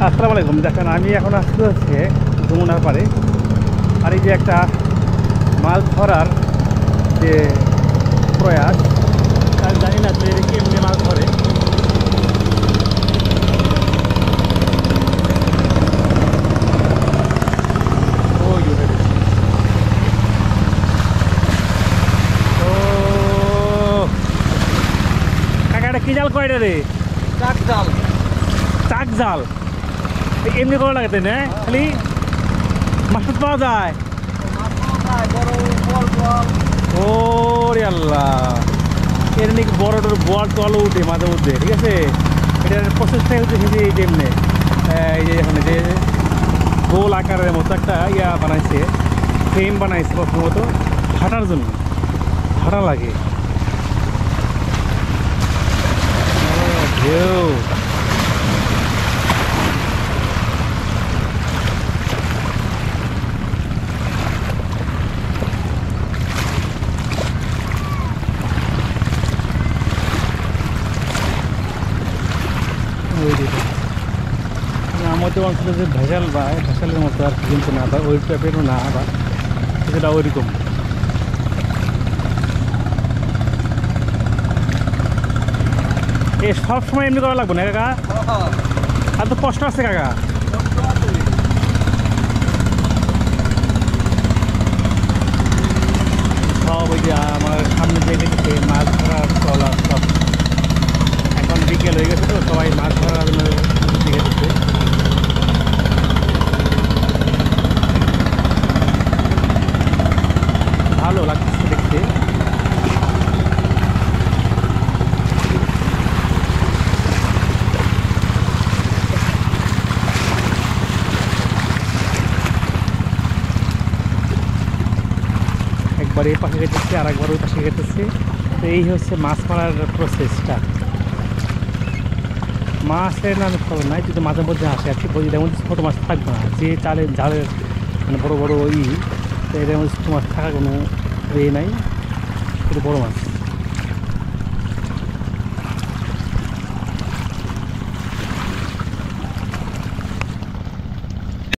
আসসালামু আলাইকুম। দেখেন আমি এখন আসতে হচ্ছে যমুনার পাড়ে, আর এই যে একটা মাছ ধরার যে প্রয়াস, আমি জানি না তো এদিকে এমনি মাছ ধরে। ওই উঠে গেছে। ও কাকা, এটা কি জাল কয়টা রে? চাক জাল। চাক জাল এমনি করে লাগে তাই না? খালি মাছ টাছ পাওয়া যায়। মাছ পাওয়া যায়, বড় বল বল। ওরে আল্লাহ, এর নাকি বড় বল টল উঠে মাঝে মধ্যে, ঠিক আছে। এটার প্রসেসটাই হচ্ছে এই যে এমনি এই যে এখানে যে গোল আকারের মতো একটা ইয়া বানাইছে, ফ্রেম বানাইছে প্রথমত হাঁটার জন্য, হাঁটা লাগে। ঢেউ আমাদের অঞ্চলে যে ভেজাল বা ভেজালের মতো আর কি, কিন্তু না, বা ওই টাইপেরও না, আবার সেটা ওইরকম। এ সব সময় এমনি করা লাগবে না কাকা, আর তো কষ্ট আছে কাকা। সব ওই যে আমার সামনে দেখে মাছ ধরার চলা সব, এখন বিকেল হয়ে গেছে তো সবাই মাছ ধরার জন্য দিকে দিচ্ছে। ভালো লাগছে দেখতে। একবার এই পাশে কেটেছে আর একবার ওই পাশে কেটেছে। তো এই হচ্ছে মাছ মারার প্রসেসটা। মাছের নামে খবর নাই, যদি মাঝে মধ্যে আসে আর কি, বইয়ের মধ্যে ছোটো মাছ থাকবে না, যে জালের মানে বড়ো বড়ো তো এর মধ্যে ছোটো মাছ থাকার কোনো নাই, শুধু বড়ো মাছ।